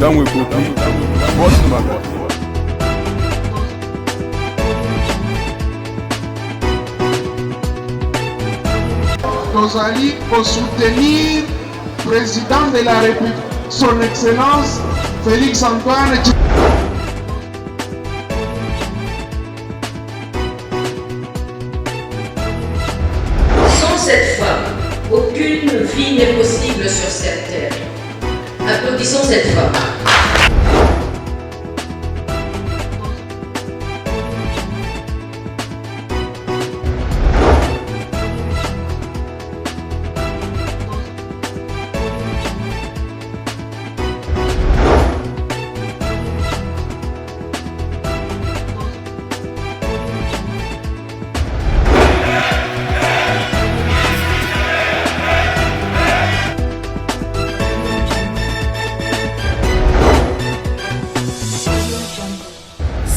Tango Koki, boss magazine. Tozali pour soutenir le président de la République, son Excellence Félix Antoine. Sans cette femme, aucune vie n'est possible sur cette terre. Applaudissons cette femme.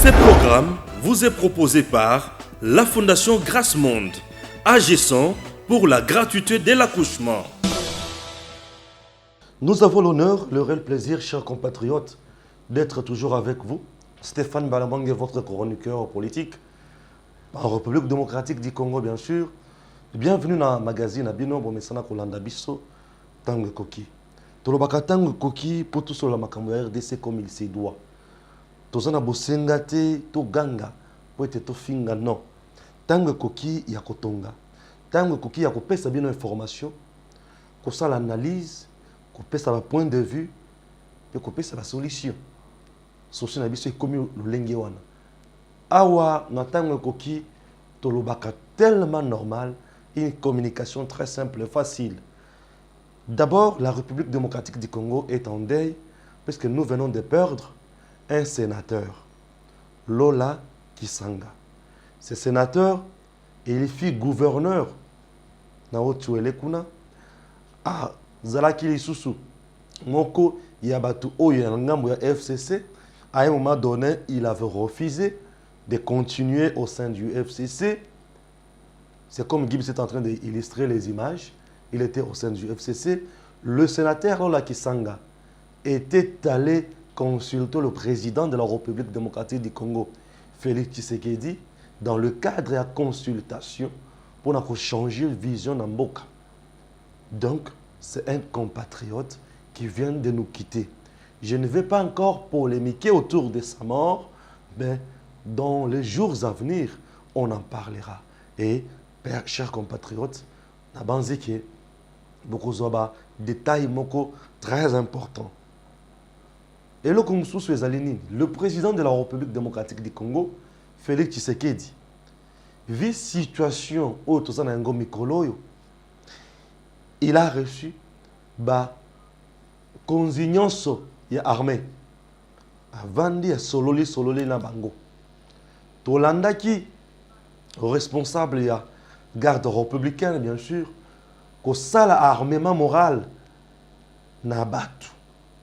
Ce programme vous est proposé par la Fondation Grâce Monde, agissant pour la gratuité de l'accouchement. Nous avons l'honneur, le réel plaisir, chers compatriotes, d'être toujours avec vous. Stéphane Balamang est votre chroniqueur politique, en République démocratique du Congo, bien sûr. Bienvenue dans le magazine Abino Bomesana Kolanda Bisso, Tango Koki. Tolobaka Tango Koki, pour tout sur la Makambo RDC comme il se doit. Tozana bosenga te to ganga po ete to finga non. Tango Koki ya kotonga. Tango Koki ya kopesa bino information, kosala analyse, kopesa ba point de vue, pe kopesa ba solution. Solution na biso ekomi lolenge wana. Awa na Tango Koki tolobaka tellement normal, une communication très simple et facile. D'abord, la République démocratique du Congo est en deuil puisque nous venons de perdre un sénateur, Lola Kisanga. Ce sénateur, il fut gouverneur na Otuele kuna a Zalaki Lisusu. Moko Yabatu Oyo ngambo ya FCC. À un moment donné, il avait refusé de continuer au sein du FCC. C'est comme Gibbs est en train d'illustrer les images. Il était au sein du FCC. Le sénateur Lola Kisanga était allé consulter le président de la République démocratique du Congo, Félix Tshisekedi, dans le cadre de la consultation pour changer de vision dans Mboka. Donc, c'est un compatriote qui vient de nous quitter. Je ne vais pas encore polémiquer autour de sa mort, mais dans les jours à venir, on en parlera. Et, chers compatriotes, Nabanzike, beaucoup de détails très importants. Et le président de la République démocratique du Congo, Félix Tshisekedi, vu situation où il a reçu la consignance de l'armée. Avant de sololi na bango. Tolanda qui responsable de la garde républicaine, bien sûr, que ça l'armement moral na batu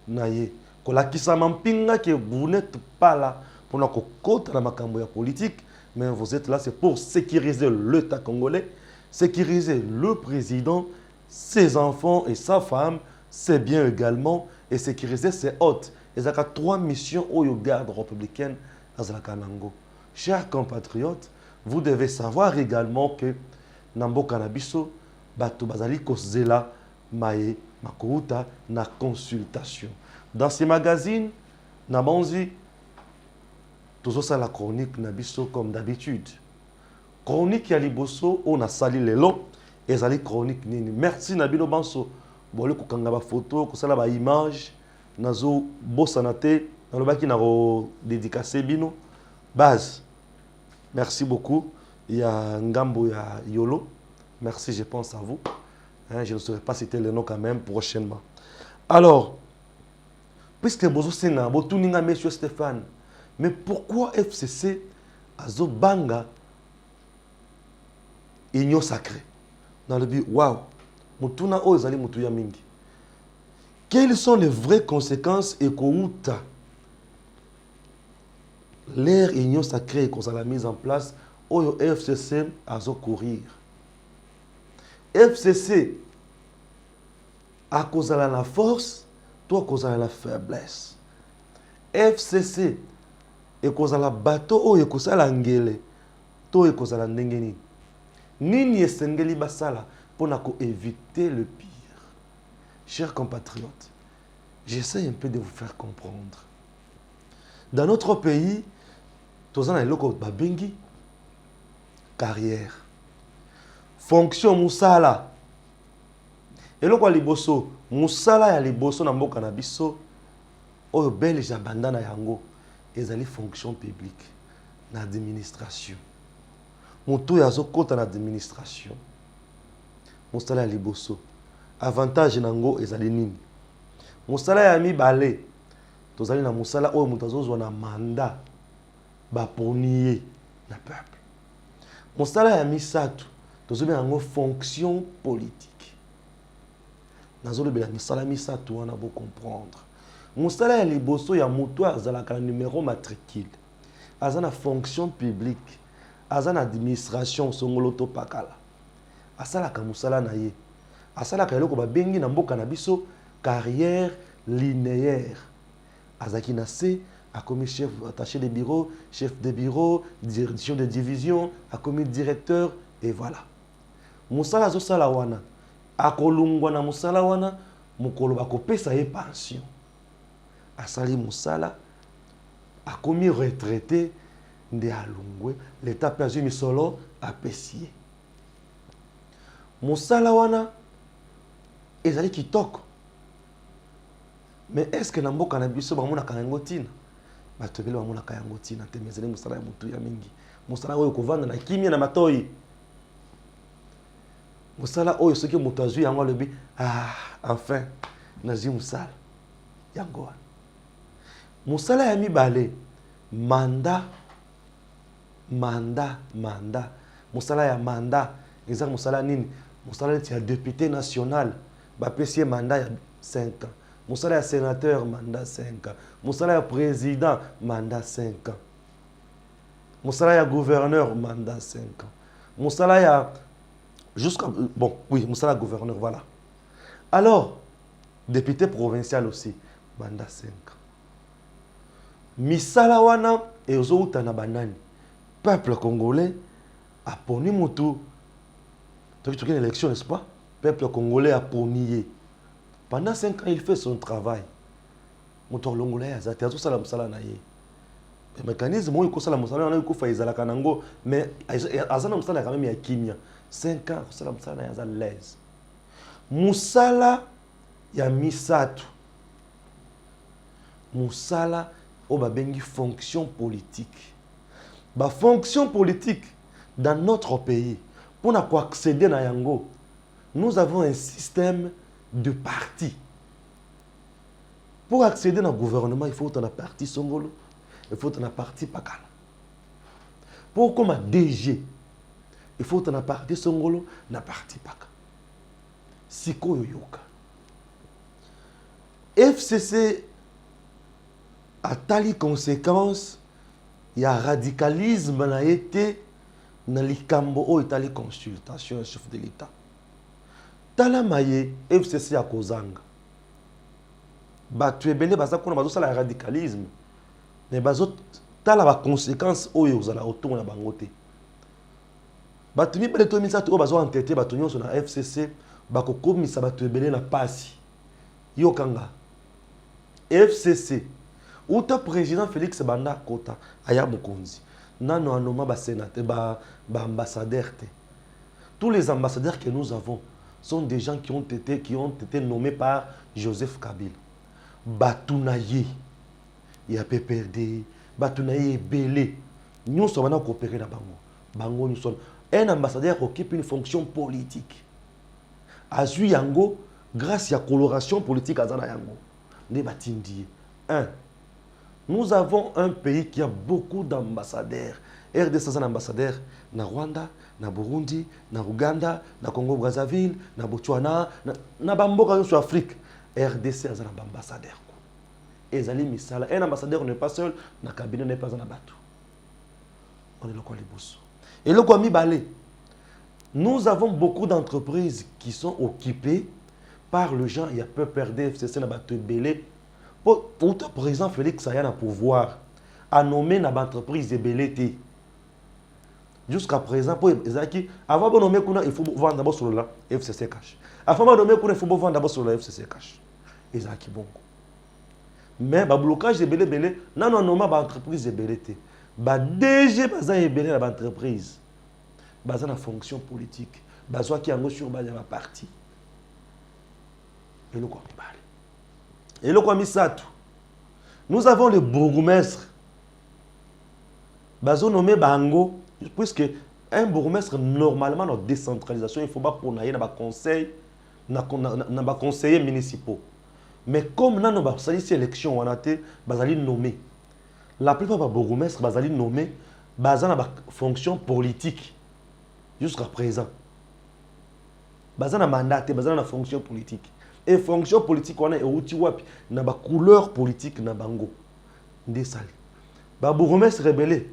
na ye. Que vous n'êtes pas là pour nous côté la makambo politique, mais vous êtes là, c'est pour sécuriser l'État congolais, sécuriser le président, ses enfants et sa femme, ses biens également, et sécuriser ses hôtes. Il y a 3 missions au garde républicaine à Zalakanango. Chers compatriotes, vous devez savoir également que Nambo Kanabiso, Bato Bazali Kozela, Maye, Makouta, na consultation. Dans ces magazines, Nabanzi, toujours ça la chronique Nabiso comme d'habitude. Chronique Yaliboso, on a sali les longs, et zali chronique nini. Merci Nabino Banso. Bolé kukanga ba photo, kusala ba image, nazo bosanate, nalobaki na dédicacé bino. Base. Merci beaucoup. Il y a Ngambo ya Yolo. Merci, je pense à vous. Hein, je ne saurais pas citer le nom quand même prochainement. Alors, puisque Bozo Senga, Botuninga, monsieur Stéphane, mais pourquoi FCC Azobanga Igno sacré? Dans le but, waouh, Mutuna Ozali Mutuya Mingi. Quelles sont les vraies conséquences et Kouta l'ère Igno sacré qu'on a la mise en place au FCC Azo courir? FCC à cause de la force, toi à cause de la faiblesse. FCC ekozala bato oyo ekosala ngele to ekozala ndenge nini nini esengeli basala pour éviter le pire. Chers compatriotes, j'essaie un peu de vous faire comprendre. Dans notre pays, tous les locaux babengi carrière, fonction musala. Et loko liboso, musala ya liboso na mboka na biso, oyo belge abandana yango, ezali fonction publique na administration. Mutu yazo kota na administration. Musala ya liboso. Avantage nango ezali nini? Musala ya mibale. Tozali na musala oyo mutu azozwa na mandat baponiye na peuple. Musala ya misatu tozali nango fonction politique. Nazolo bela misala misatu wana bo comprendre. Musala ya liboso ya mutu azalaka na numéro matricule. Azana fonction publique. Azana administration songolo to pakala. Asalaka musala na ye. Asalaka eloko babengi na mboka na biso carrière linéaire. Azaki na C a commis chef attaché de bureau, chef de bureau, direction de division, a commis directeur et voilà. Musala zo sala wana. Akolungwa na musala wana mukolo bakopesa ye pension. Asali musala a commis retraité nde alungwe l'état perdu misolo a pesier. Musala wana ezali kitoko. Mais est-ce que namboka na biso bamona kango tina? Batobele bamona kango tina te mezele musala ya mutu ya mingi. Musala oyo kovanda na kimia na matoi. Musala oyo soki mutu azui yango alobi enfin nazi musala yango. Musala ya mibale mandat. Musala ya mandat ezali musala nini? Musala ya député national bapesi mandat ya 5 ans. Musala ya sénateur mandat 5 ans. Musala ya président mandat 5 ans. Musala ya gouverneur mandat 5 ans. Musala ya jusqu'à bon oui, musala ya gouverneur voilà. Alors député provincial aussi mandat 5 ans. Misala wana ezouta na banani. Peuple congolais a poni mutu. Tu as une élection, n'est-ce pas? Peuple congolais a ponié. Pendant 5 ans, il fait son travail. Mutu congolais a zati azo sala musala na ye. Le mécanisme où il ko sala musala na yo ko fa izala kanango mais azana musala quand même ya kimia. 5 ans sala musala na ya l'aise. Musala ya misatu. Musala o babengi fonction politique. Ba fonction politique dans notre pays, pour accéder à yango, nous avons un système de partis. Pour accéder au gouvernement, il faut un parti Songolo, il faut un parti Pakala. Pour comme un DG, il faut un parti Songolo, un parti Pakala. Siko yoyoka. FCC a tali conséquences. Il y a radicalisme na été na likambo o itali consultation chef de l'État. Tala maye FCC ya kozanga. Batu ebele baza kona bazo sala radicalisme. Mais bazo tala ba conséquences o yozala autour na bango te. Batu mi bele to misatu o bazo entêter batu nyonso na FCC bakokomisa batu ebele na pasi. Yo kanga. FCC Outa président Félix Banda Kota, Aya Mokonzi, Nano Anoma ba sénateur, ba ambassadeur. Tous les ambassadeurs que nous avons sont des gens qui ont été nommés par Joseph Kabila. Batounaye, il y a PPRD, Batounaye Belé. Nous sommes en coopérer dans Bango. Bango, nous sommes. Un ambassadeur occupe une fonction politique. Azui Yango, grâce à la coloration politique, Azana Yango. Ne batindi. 1. Nous avons un pays qui a beaucoup d'ambassadeurs. RDC a un ambassadeur na Rwanda, na Burundi, na Uganda, na Congo-Brazzaville, na Botswana, na Bamboka sur Afrique. RDC a un ambassadeur. Ezali misala. Un ambassadeur n'est pas seul, na cabinet n'est pas un abatou. On est le quoi les bousses. Et le quoi mi balé. Nous avons beaucoup d'entreprises qui sont occupées par le gens, il y a peu perdre FCC na bateau belé. Pour le président Félix Aya na pouvoir, a nommé une entreprise de BLT. Jusqu'à présent, pour Ezaki, avant de nommer il faut vendre d'abord sur le FCC Cash. Avant de nommer il faut vendre d'abord sur le FCC Cash. Ezaki bon. Mais le blocage de BLT, non, nommé l'entreprise de BLT. DG baza ebele na entreprise. Baza na fonction politique. Baza qui en sur baza parti. Et nous quoi parle. Et le quoi misatu. Nous avons le bourgmestre. Bazo nommé Bango puisque un bourgmestre normalement dans décentralisation il faut pas pour naïe na ba conseil na ba conseillers municipaux. Mais comme nous avons cette élection on a été bazali nommé. La plupart des bourgmestres bazali nommé bazana ba fonction politique jusqu'à présent. Bazana mandaté bazana fonction politique. Et fonction politique on a outi wapi na ba couleur politique na bango. Ndé sali. Ba bourgmestre rebellé.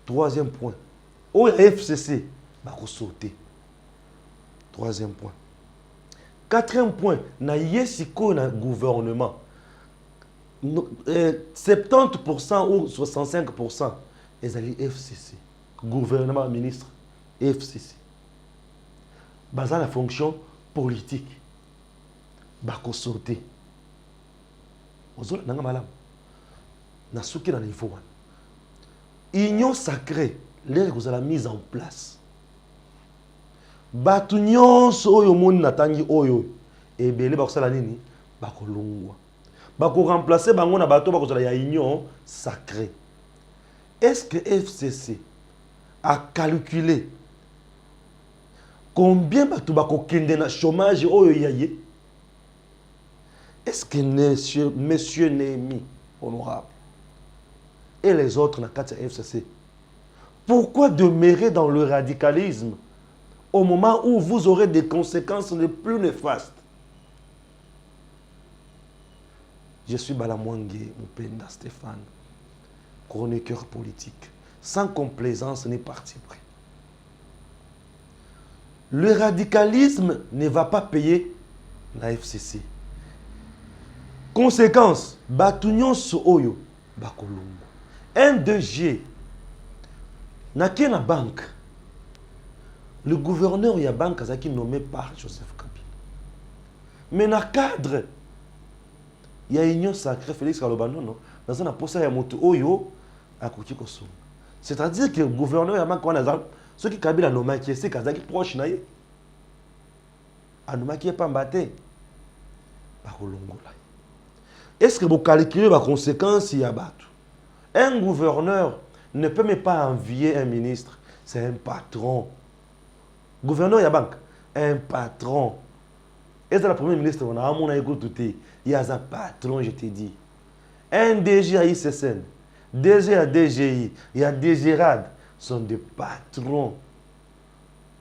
Troisième point. Au FCC ba ko sauter. Troisième point. Quatrième point, na yesiko na gouvernement. 70% ou 65% ils allaient FCC. Gouvernement, ministre, FCC. Basant la fonction politique. Bako sauter. Ozola nanga malam. Na souki na niveau. Union sacrée, l'air que vous avez mise en place. Batu nyonso oyo moni natangi oyo ebele bakosala nini bakolongwa bako remplacer bango na bato bakozala ya union sacrée. Est-ce que FCC a calculé combien batu bako kende na chômage oyo yaye? Est-ce que monsieur Némi honorable et les autres na kati FCC, pourquoi demeurer dans le radicalisme au moment où vous aurez des conséquences les plus néfastes? Je suis Balamwangue Mupenda Stéphane, chroniqueur politique, sans complaisance ni parti pris. Le radicalisme ne va pas payer la FCC. Conséquence, Batunion Oyo, Bakolumbo. Un 2G, n'a qu'une banque. Le gouverneur y a banque qui nommé par Joseph Kabila. Mais dans le cadre, il y a une union sacrée Félix Kalobano, non? Dans un poste, il y a moto oyo à Kouti Kosoum. C'est-à-dire que le gouverneur y a banque, ceux qui Kabila nommé qui est Kazaki proche naïe. A nommé qui est pas mbatté. Est-ce que vous calculez les conséquences il y a battu? Un gouverneur ne peut même pas envier un ministre. C'est un patron. Gouverneur y a banque, un patron. Et c'est le premier ministre, on a mon écouté. Il y a un patron, je t'ai dit. Un DG à ICSN, DG à DGI, il y a DG RAD, sont des patrons.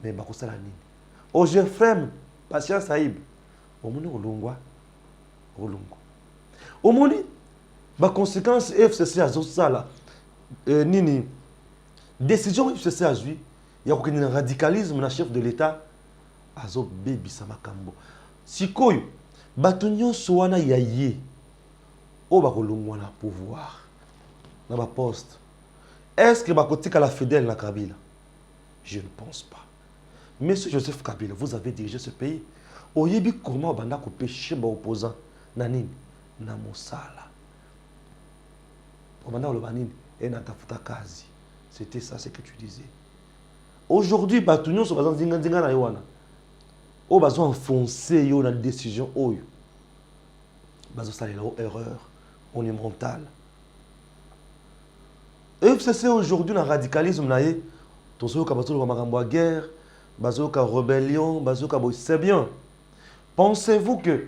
Mais bah ça la nini. Au Jefrem, Patient Saïb, au monde Olongwa, Olongo. Au monde, bah conséquence FCC à ça là, nini. Décision FCC à lui. Il y a un radicalisme dans le chef de l'État. Azo baby samakambo. Sikoyo, batunyo soana yaye. O bakolongwa na pouvoir. Na ba poste. Est-ce que bakotika la fidèle na Kabila? Je ne pense pas. Monsieur Joseph Kabila, vous avez dirigé ce pays. Oyebi comment banda ko péché ba opposant na nini? Na mosala. Banda lo banini et na tafuta kazi. C'était ça ce que tu disais. Aujourd'hui, Batunion sont basés dans Zinga na Yoana. Au besoin enfoncer yo dans la décision oyo. Bazo ça erreur monumentale. Et c'est aujourd'hui dans radicalisme naé. Tozo ka bazo ka makambo guerre, bazo ka rébellion, bazo ka c'est bien. Pensez-vous que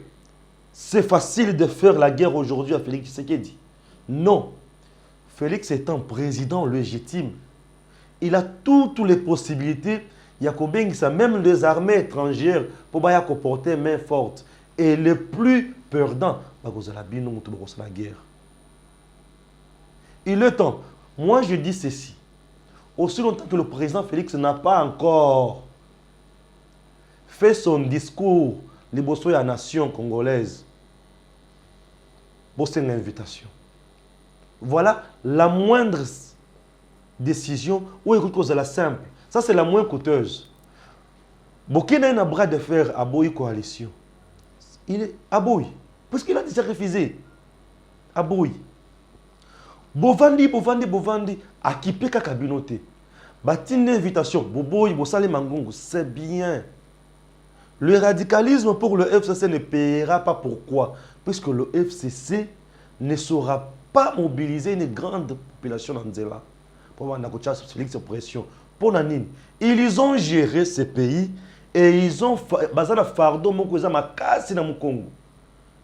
c'est facile de faire la guerre aujourd'hui à Félix Tshisekedi? Non. Félix étant président légitime, il a toutes les possibilités. Il y a même les armées étrangères pour porter main forte. Et le plus perdant, c'est la guerre. Il est temps. Moi, je dis ceci. Aussi longtemps que le président Félix n'a pas encore fait son discours, les à la nation congolaise, c'est une invitation. Voilà la moindre décision, ou écoute, cause la simple. Ça, c'est la moins coûteuse. Bokina a un bras de fer à Boy Coalition. Il est à Boy. Parce qu'il a déjà refusé. À Boy. Bovandi, à Kipé Kakabinote. Bâti une invitation. Boboy, Bossale Mangongo, c'est bien. Le radicalisme pour le FCC ne payera pas. Pourquoi? Puisque le FCC ne saura pas mobiliser une grande population dans Nzela. Pour avoir une pression. Pour Nanine, ils ont géré ce pays et ils ont basé le fardeau dans Congo.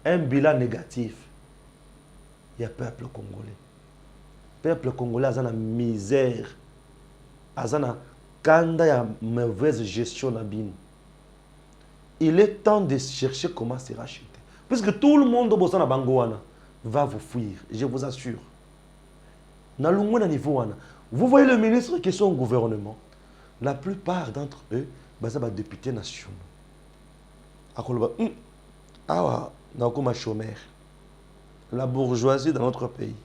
Un bilan négatif. Il y a peuple congolais. Peuple congolais a une misère. A une mauvaise gestion. Il est temps de chercher comment se racheter. Puisque tout le monde va vous fuir, je vous assure. Vous voyez le ministre qui sont au gouvernement. La plupart d'entre eux, sont des députés nationaux. Chômeur. La bourgeoisie dans notre pays.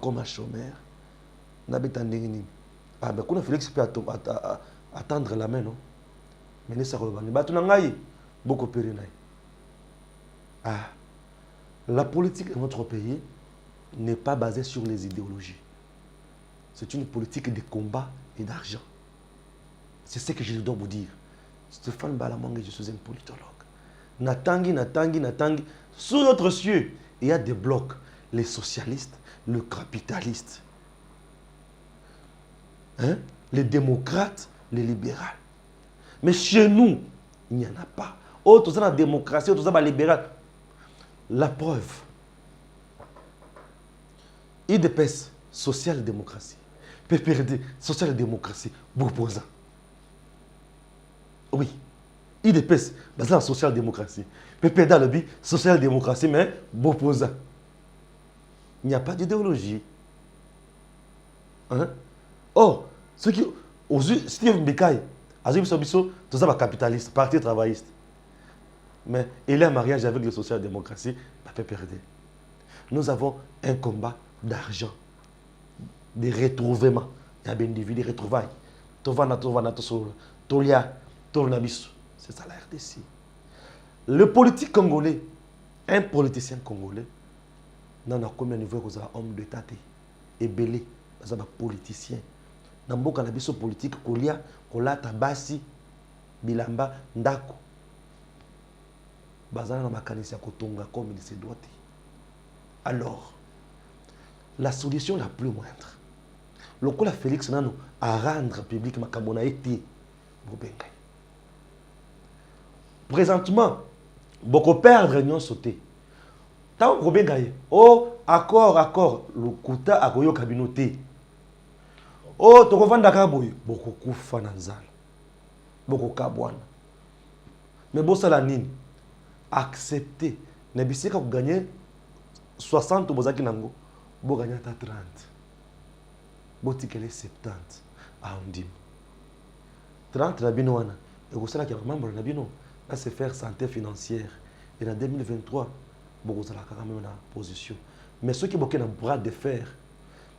Comme chômeur. Ah ben quand Félix peut attendre la main, non? Mais ça beaucoup plus. Ah, la politique de notre pays n'est pas basée sur les idéologies. C'est une politique de combat et d'argent. C'est ce que je dois vous dire. Stéphane Balamangue, je suis un politologue. Natangi. Sous notre cieux, il y a des blocs. Les socialistes, le capitaliste, les démocrates, les libéraux. Mais chez nous, il n'y en a pas. Autres sont la démocratie, autres sont la libérale. La preuve. IDPS, social-démocratie. PPRD, social-démocratie. Bourgeoisie. Oui. IDPS, basé en social-démocratie. PPRD, le but, social-démocratie, mais bourgeoisie. Il n'y a pas d'idéologie. Oh, ceux qui. Steve Mbekaï, Azim Sobiso, tout ça va capitaliste, parti travailliste. Mais il est en mariage avec les social-démocraties, pas fait perdre. Nous avons un combat d'argent, de retrouvement. Il y a des individus, des retrouvailles. C'est ça la RDC. Le politique congolais, un politicien congolais, n'a combien de niveau que homme d'État et belé, c'est un politicien. Dans le cannabis politique, Kolia, Tabasi, Bilamba, Ndako. Bazana na makanisi ya kotonga comme il se doit. Alors, la solution la plus moindre, le coup la Félix Nano à rendre public Makabona été Bobengai. Présentement, beaucoup perdre n'y ont sauté. Tant Bobengai, oh accord, le kuta a goyo kabinoté. Oh, tu vas vendre Kaboy, beaucoup kufa nanzal, beaucoup kabouane. Mais bon ça la nine. Accepter. Nebisi ka gagner 60 bozaki nango, bo gagner ta 30. Bo tikele 70 a ondim. 30 na bino wana. Et ko sala ki membre na bino, va se faire santé financière. Et en 2023, bo sala ka même na position. Mais ceux qui boké na bras de fer,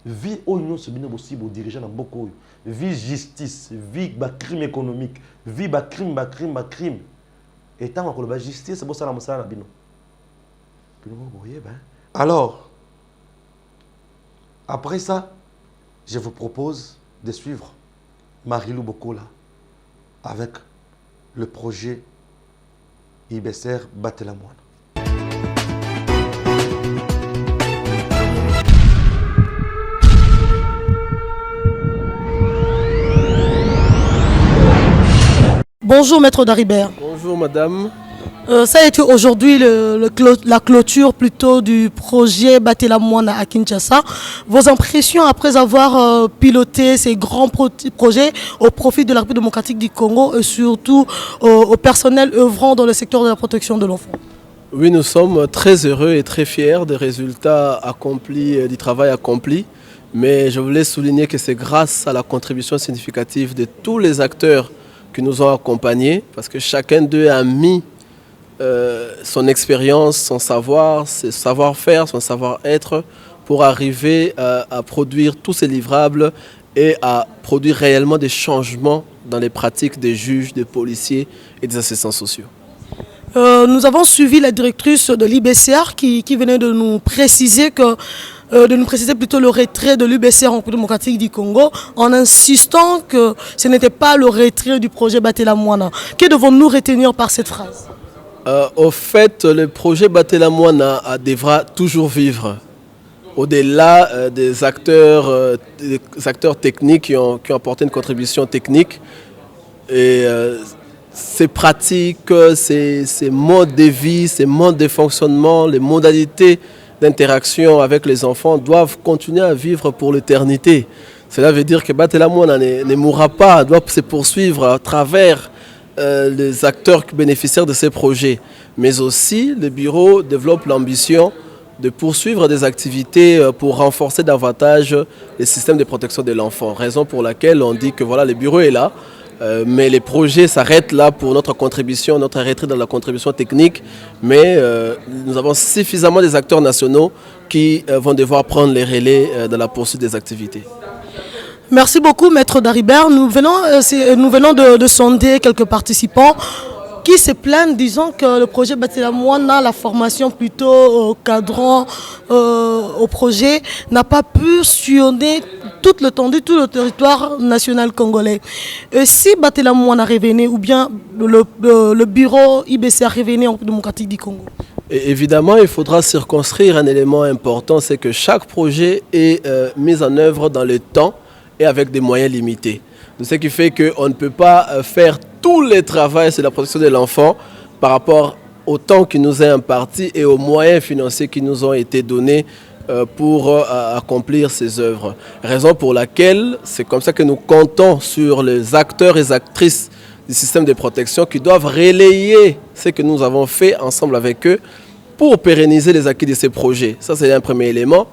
vie oignon se bino possible dirigeant na boko, vie justice, vie ba crime économique, vie ba crime. Et tant que la justice, c'est bon ça la bino. Alors, après ça, je vous propose de suivre Marilou Bokola avec le projet IBSR Batelamoine. Bonjour Maître Daribert. Bonjour Madame. Ça a été aujourd'hui la clôture plutôt du projet Batelamoine à Kinshasa. Vos impressions après avoir piloté ces grands projets au profit de la République démocratique du Congo et surtout au personnel œuvrant dans le secteur de la protection de l'enfant? Oui, nous sommes très heureux et très fiers des résultats accomplis, du travail accompli. Mais je voulais souligner que c'est grâce à la contribution significative de tous les acteurs qui nous ont accompagnés, parce que chacun d'eux a mis son expérience, son savoir, ses savoir-faire, son savoir-être pour arriver à produire tous ces livrables et à produire réellement des changements dans les pratiques des juges, des policiers et des assistants sociaux. Nous avons suivi la directrice de l'IBCR qui venait de nous préciser plutôt le retrait de l'UBCR en République démocratique du Congo en insistant que ce n'était pas le retrait du projet Batela Mwana. Que devons-nous retenir par cette phrase? Au fait, le projet Batela Mwana devra toujours vivre. Au-delà des acteurs techniques qui ont apporté une contribution technique, et ces pratiques, ces modes de vie, ces modes de fonctionnement, les modalités d'interaction avec les enfants doivent continuer à vivre pour l'éternité. Cela veut dire que Batela Mwana ne mourra pas, doit se poursuivre à travers les acteurs bénéficiaires de ces projets. Mais aussi, le bureau développe l'ambition de poursuivre des activités pour renforcer davantage les systèmes de protection de l'enfant. Raison pour laquelle on dit que voilà, le bureau est là, mais les projets s'arrêtent là pour notre contribution, notre retrait dans la contribution technique. Mais nous avons suffisamment des acteurs nationaux qui vont devoir prendre les relais dans la poursuite des activités. Merci beaucoup, Maître Daribert. Nous venons de sonder quelques participants qui se plaignent, disant que le projet Batela Mwana, la formation plutôt cadrant au projet, n'a pas pu sillonner toute l'étendue, tout le territoire national congolais. Et si Batela Mwana revenait, ou bien le bureau IBCR revenait en République démocratique du Congo? Et évidemment, il faudra circonscrire un élément important, c'est que chaque projet est mis en œuvre dans le temps et avec des moyens limités. Ce qui fait qu'on ne peut pas faire tout le travail sur la protection de l'enfant par rapport au temps qui nous est imparti et aux moyens financiers qui nous ont été donnés pour accomplir ces œuvres. Raison pour laquelle c'est comme ça que nous comptons sur les acteurs et actrices du système de protection qui doivent relayer ce que nous avons fait ensemble avec eux pour pérenniser les acquis de ces projets. Ça, c'est un premier élément.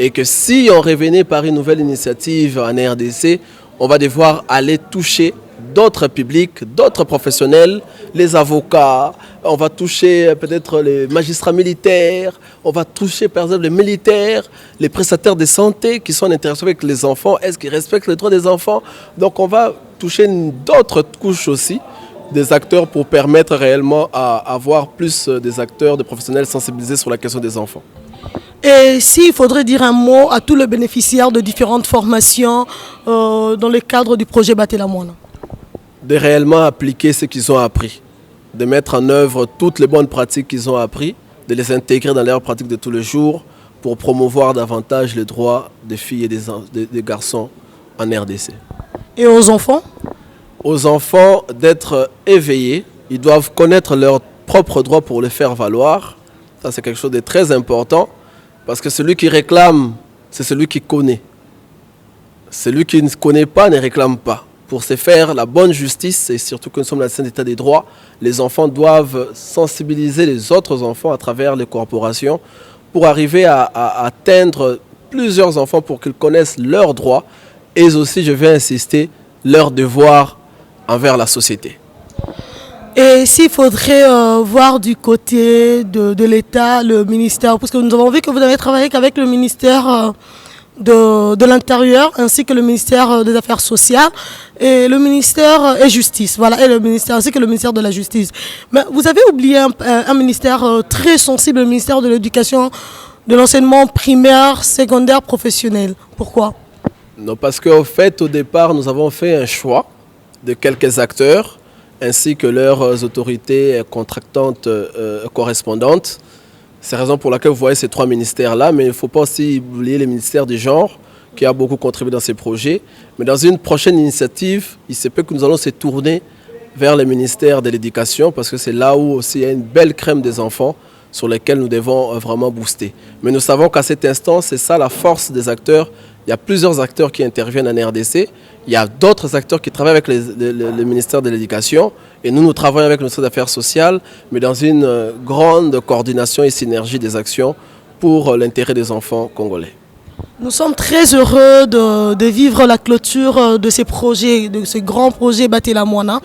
Et que si on revenait par une nouvelle initiative en RDC, on va devoir aller toucher d'autres publics, d'autres professionnels, les avocats, on va toucher peut-être les magistrats militaires, on va toucher par exemple les militaires, les prestataires de santé qui sont en interaction avec les enfants, est-ce qu'ils respectent les droits des enfants? Donc on va toucher d'autres couches aussi, des acteurs pour permettre réellement à avoir plus des acteurs, des professionnels sensibilisés sur la question des enfants. Et s'il faudrait dire un mot à tous les bénéficiaires de différentes formations dans le cadre du projet Batela Mwana? De réellement appliquer ce qu'ils ont appris, de mettre en œuvre toutes les bonnes pratiques qu'ils ont appris, de les intégrer dans leurs pratiques de tous les jours pour promouvoir davantage les droits des filles et des garçons en RDC. Et aux enfants? Aux enfants d'être éveillés, ils doivent connaître leurs propres droits pour les faire valoir. Ça, c'est quelque chose de très important. Parce que celui qui réclame, c'est celui qui connaît. Celui qui ne connaît pas ne réclame pas. Pour se faire la bonne justice, et surtout que nous sommes dans un état des droits, les enfants doivent sensibiliser les autres enfants à travers les corporations pour arriver à atteindre plusieurs enfants pour qu'ils connaissent leurs droits et aussi, je vais insister, leurs devoirs envers la société. Et s'il faudrait voir du côté de l'État, le ministère, parce que nous avons vu que vous avez travaillé avec le ministère de l'Intérieur ainsi que le ministère des Affaires sociales et le ministère et Justice, voilà, et le ministère ainsi que le ministère de la Justice. Mais vous avez oublié un ministère très sensible, le ministère de l'Éducation, de l'enseignement primaire, secondaire, professionnel. Pourquoi? Non, parce qu'au fait, au départ, nous avons fait un choix de quelques acteurs ainsi que leurs autorités contractantes correspondantes. C'est la raison pour laquelle vous voyez ces trois ministères-là, mais il ne faut pas aussi oublier le ministère du genre, qui a beaucoup contribué dans ces projets. Mais dans une prochaine initiative, il se peut que nous allons se tourner vers le ministère de l'Éducation, parce que c'est là où aussi il y a une belle crème des enfants sur lesquels nous devons vraiment booster. Mais nous savons qu'à cet instant, c'est ça la force des acteurs. Il y a plusieurs acteurs qui interviennent en RDC. Il y a d'autres acteurs qui travaillent avec le ministère de l'Éducation. Et nous travaillons avec le ministère des Affaires sociales, mais dans une grande coordination et synergie des actions pour l'intérêt des enfants congolais. Nous sommes très heureux de vivre la clôture de ces projets, de ce grand projet Batela Moana.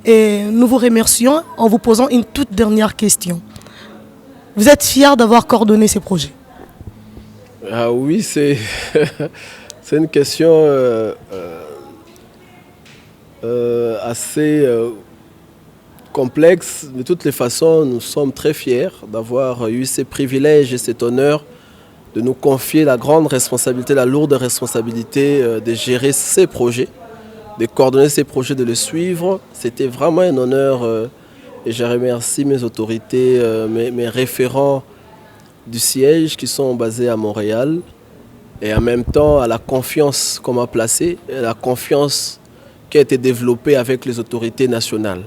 Et nous vous remercions en vous posant une toute dernière question. Vous êtes fiers d'avoir coordonné ces projets? Ah oui, c'est c'est une question assez complexe. De toutes les façons, nous sommes très fiers d'avoir eu ces privilèges et cet honneur de nous confier la grande responsabilité, la lourde responsabilité de gérer ces projets, de coordonner ces projets, de les suivre. C'était vraiment un honneur et je remercie mes autorités, mes référents du siège qui sont basés à Montréal et en même temps à la confiance qu'on m'a placée, la confiance qui a été développée avec les autorités nationales.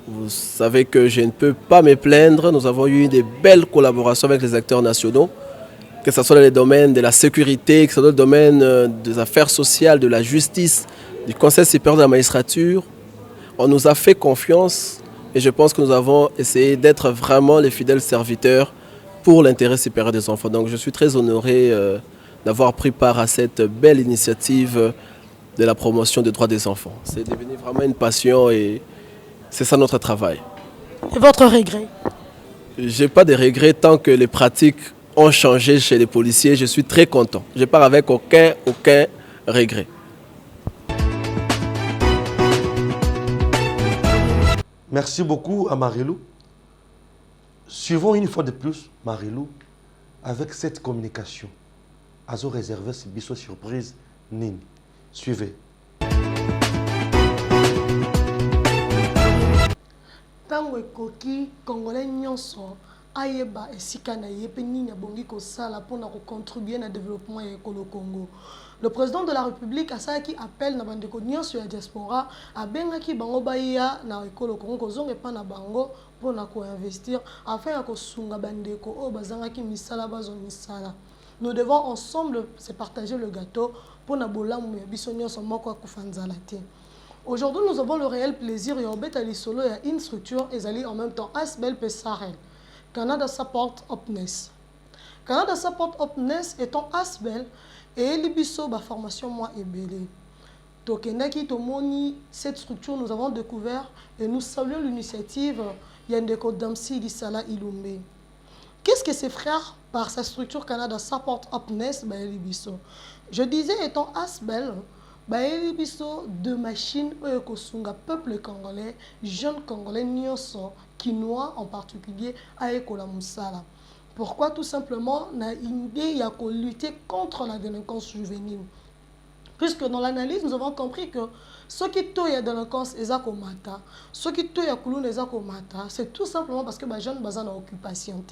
Vous savez que je ne peux pas me plaindre, nous avons eu des belles collaborations avec les acteurs nationaux, que ce soit dans les domaines de la sécurité, que ce soit dans le domaine des affaires sociales, de la justice, du Conseil supérieur de la magistrature. On nous a fait confiance et je pense que nous avons essayé d'être vraiment les fidèles serviteurs pour l'intérêt supérieur des enfants. Donc je suis très honoré d'avoir pris part à cette belle initiative de la promotion des droits des enfants. C'est devenu vraiment une passion et c'est ça notre travail. Et votre regret? Je n'ai pas de regrets tant que les pratiques ont changé chez les policiers. Je suis très content. Je pars avec aucun regret. Merci beaucoup à Marilou. Suivons une fois de plus Marilou avec cette communication. Azo réservé ce biseau surprise Nini. Suivez. Tango ekoki Congolais nyonso ayeba esika na ye pe nini abongi kosala mpona kocontribuer na développement ya ekolo Congo. Le président de la République asalaki appel na bandeko nyonso ya diaspora abengaki bango baya na ekolo Congo kozonga epa na bango mpona koinvestir afin ya kosunga bandeko oyo bazangaki misala bazo misala. Nous devons ensemble se partager le gâteau mpona bolamu ya biso nyonso moko akufa nzala te. Aujourd'hui, nous avons le réel plaisir et lisolo et une structure et en même temps Asbel Pesarel. Canada Support Opness. Canada Support Opness étant Asbel et Libiso ba formation moi et belé. Tokenaki Tomoni, cette structure nous avons découvert et nous saluons l'initiative Yandeko Damsi Disala Ilumbe. Qu'est-ce que ces frères par sa structure Canada Support Opness ba Libiso? Je disais étant Asbel Baeli biso de machines kosunga peuple congolais, jeunes congolais nyonso, quinois en particulier, aekola musala. Pourquoi? Tout simplement, na idée ya ko lutter contre la délinquance juvénile. Puisque dans l'analyse, nous avons compris que ceux qui tuent la délinquance ezakomata, ceux qui tuent la kulun ezakomata, c'est tout simplement parce que les jeunes sont en occupation.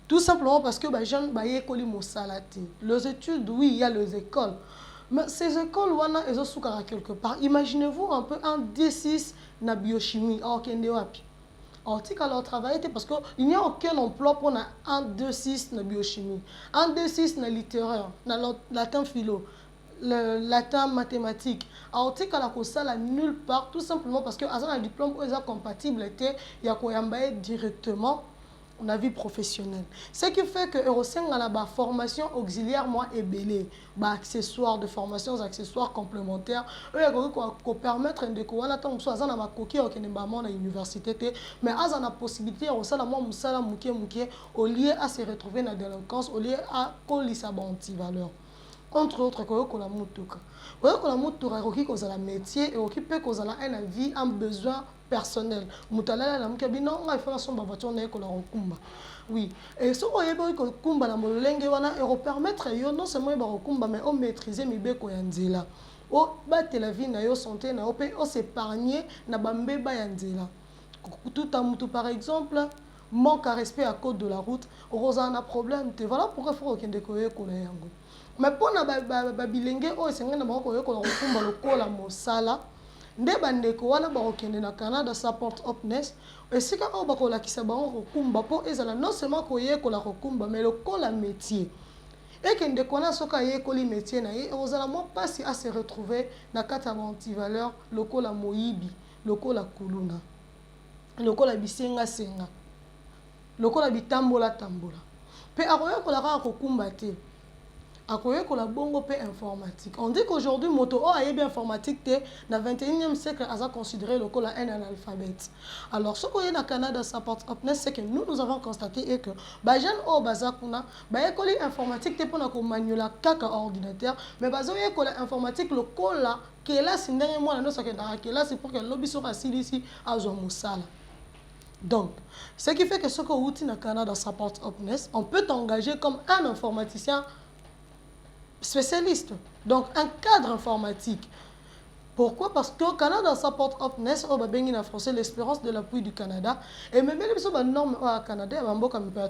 Tout simplement parce que les jeunes sont en salate. Les études, oui, il y a les écoles. Mais ces écoles, elles sont quelque part. Imaginez-vous un peu un D6 na biochimie. Alors, travailler parce qu'il n'y a aucun emploi pour un D6 na biochimie. Un D6 na littéraire, na latin philo, le latin mathématique. Alors, ça nulle part, tout simplement parce que un diplôme est compatible, il y a directement on a vie professionnelle. Ce qui fait que Eurosen a la formation auxiliaire moi et belé, accessoires de formation, accessoires complémentaires, eux ils permettre de quoi là tant soit na coquille au Kenembamon à l'université, mais à la possibilité au sala moi musala muké au lieu à se retrouver dans la délinquance, au lieu à coller sa anti-valeur. Entre autres que la mutuka. Que la mutuka qui cause la métier et qui peut causer la vie un besoin personnel. Mutalala la mukabi non il faut son voiture na ko la rekumba. Oui, et ce qu'on yeba ko kumba na molenge wana et permettre yo non seulement ba rekumba mais on maîtriser mibeko ya nzela. O battre la vie na yo santé na pe o s'épargner na bambeba ya nzela. Tout à mutu par exemple manque à respect à code de la route, Rosanna problème, te voilà pourquoi il faut qu'il décolle ko la yango. Mais pour na bilenge o senga na ba ko yo ko la rekumba le ko la mosala. Nde bandeko wana bakokende na Canada Support Opness esika oyo bakolakisa bango kokumba mpo ezala non seulement koyekola kokumba mais lokola métier ekende kona soka yekoli métier na ye ozala mo pasi à se retrouver na kati ya antivaleur lokola moyibi lokola kuluna lokola bisenga lokola bitambola pe akoyekola kaka kokumba te akoye ko la bongo pe informatique. On dit qu'aujourd'hui moto o ayebi informatique te na 21e siècle aza considéré le la un analphabète. Alors ce qu'on na Canada Support Opness c'est que nous avons constaté et que ba jeune o baza kuna ba ekoli informatique te pona ko manuela kaka ordinateur mais bazo yekola informatique le kola que là c'est ndenge mwana no sakenda que là c'est pour que lobiso asilisi azwa musala. Donc, ce qui fait que ce qu'on uti na Canada Support Opness, on peut t'engager comme un informaticien spécialiste, donc un cadre informatique. Pourquoi? Parce que Canada Support Opness, on va bien en français l'espérance de l'appui du Canada. Et même les personnes normes au Canada,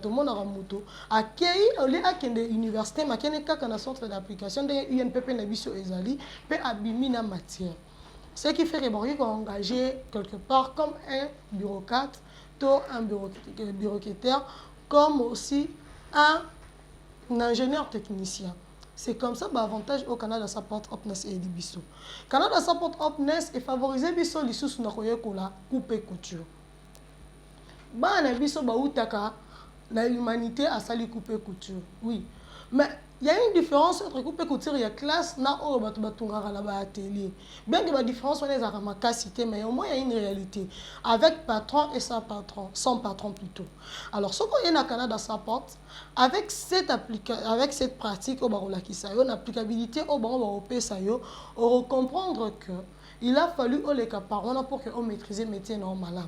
tout le monde a moto. À Kei, on est à une université, mais qui est un centre d'application de UNPP Nabiso Ezali, peut abîmer la matière. Ce qui fait qu'on est engagé quelque part comme un bureaucrate, un bureaucrateur, comme aussi un ingénieur technicien. C'est comme ça l'avantage au Canada Support Opness et Bisso. Canada Support Opness est favorisé biso les sous na koyekola coupe couture. Ba na biso ba utaka la humanité a sali coupe couture. Oui. Mais il y a une différence entre coupe couture et classe na o batu batungara la ba atelier. Bien que la différence on est à ma cité mais au moins il y a une réalité avec patron et sans patron plutôt. Alors ce qu'on est na Canada Support avec cette pratique au barola qui ça une applicabilité au barola ça yo on comprendre que il a fallu au les parents pour que on maîtriser métier normal.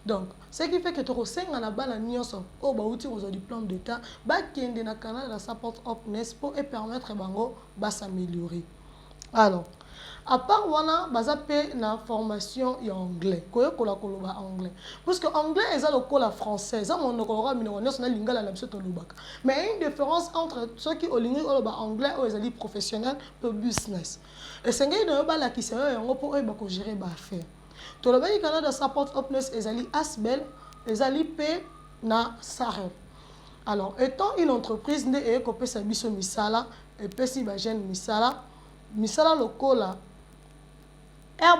Donc ce qui fait que tu ressens na bala nyonso au bauti aux diplôme d'état ba kende na Canada Support Opness pour permettre bango ba s'améliorer. Alors à part wana bazape na formation en anglais koyo kola koloba anglais parce que anglais eza lokola français eza monokora minoko nyonso na lingala na biso to lobaka mais il y a une différence entre ceux qui olingi oloba anglais ou ezali professionnel pour business et sengei no bala ki seyo yango pour eba ko gérer ba affaire to loba ki Canada Support Opness ezali asbel ezali pe na Sahel. Alors étant une entreprise ne e ko pesa biso misala et pesi ba jeune misala lokola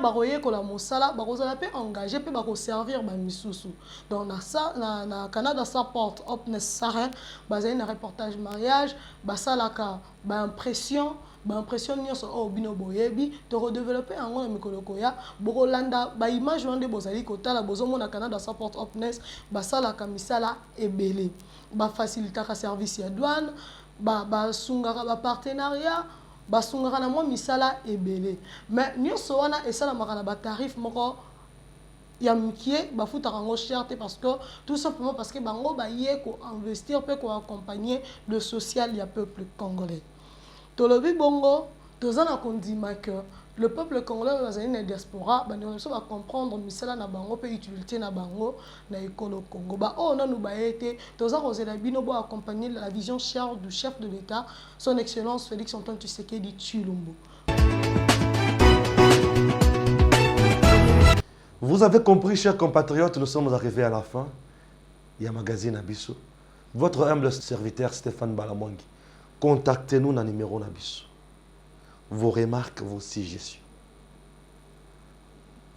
baroye ko la mosala bakozala pe engagé pe bako servir ba misusu donc na Canada Support Opness Sahel basé na reportage mariage basalaka ba impression nyonso o bino boyebi to redévelopper ango na mikolo koya bokolanda ba image wande bozali kotala bozomona Canada Support Opness basalaka misala ebele ba facilitaka service ya douane ba sungaka ba partenariat basungaka na mwa misala ebele mais nyonso wana esala makana ba tarif moko ya mikie bafutaka ngo cher parce que tout simplement parce que bango ba yé ko investir pe ko accompagner le social ya peuple congolais. Tolobi bongo tozana kondima que le peuple congolais va une diaspora ba nyonso ba comprendre misala na bango pe utilité na bango na ekolo Congo ba o na nous ba été toza kozela bino bo accompagner la vision chère du chef de l'État son excellence Félix Antoine Tshisekedi Tshilombo. Vous avez compris, chers compatriotes, nous sommes arrivés à la fin. Il y a magazine Abisso. Votre humble serviteur Stéphane Balamongi. Contactez-nous dans le numéro Nabisso. Vos remarques, vos suggestions.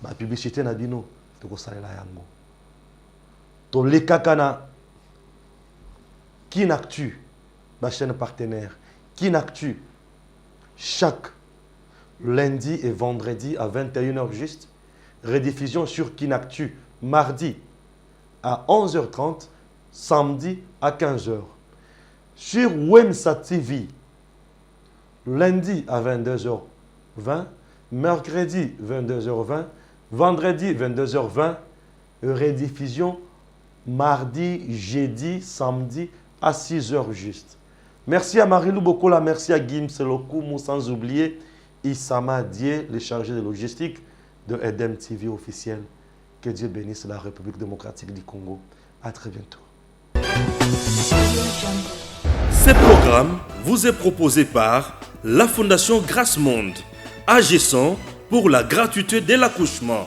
Ma publicité Nabino, de Kosalela Yango. To le kakana. Kinactu, ma chaîne partenaire. Kinactu, chaque lundi et vendredi à 21h juste. Rediffusion sur Kinactu, mardi à 11h30, samedi à 15h. Sur Wemsa TV, lundi à 22h20, mercredi 22h20, vendredi 22h20, rediffusion mardi, jeudi, samedi à 6h juste. Merci à Marilou Bokola, merci à Gim Selokoumou, sans oublier Issama Dié, le chargé de logistique de Edem TV officiel. Que Dieu bénisse la République démocratique du Congo. À très bientôt. Ce programme vous est proposé par la Fondation Grâce Monde, agissant pour la gratuité de l'accouchement.